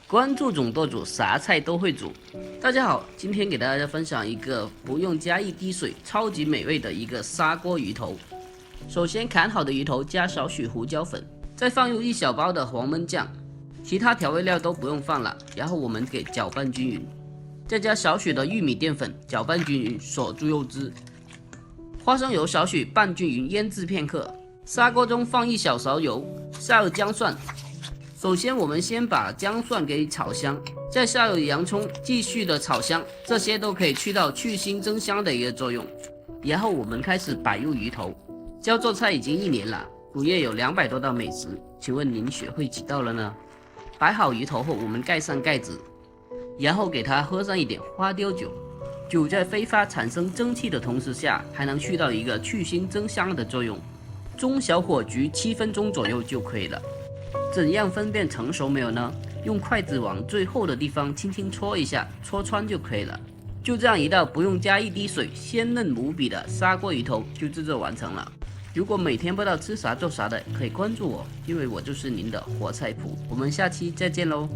关注总舵主，啥菜都会煮。大家好，今天给大家分享一个不用加一滴水，超级美味的一个砂锅鱼头。首先砍好的鱼头加少许胡椒粉，再放入一小包的黄焖酱，其他调味料都不用放了。然后我们给搅拌均匀，再加少许的玉米淀粉，搅拌均匀，锁住肉汁。花生油少许拌均匀，腌制片刻。砂锅中放一小勺油，下入姜蒜。首先我们先把姜蒜给炒香，再下入洋葱，继续的炒香，这些都可以去到去腥增香的一个作用。然后我们开始摆入鱼头。教做菜已经1年了，主页有200多道美食，请问您学会几道了呢？摆好鱼头后，我们盖上盖子，然后给它喝上一点花雕酒。酒在挥发产生蒸汽的同时下，还能起到一个去腥增香的作用。中小火焗7分钟左右就可以了。怎样分辨成熟没有呢？用筷子往最厚的地方轻轻戳一下，戳穿就可以了。就这样一道不用加一滴水、鲜嫩无比的砂锅鱼头就制作完成了。如果每天不知道吃啥做啥的，可以关注我，因为我就是您的活菜谱。我们下期再见喽。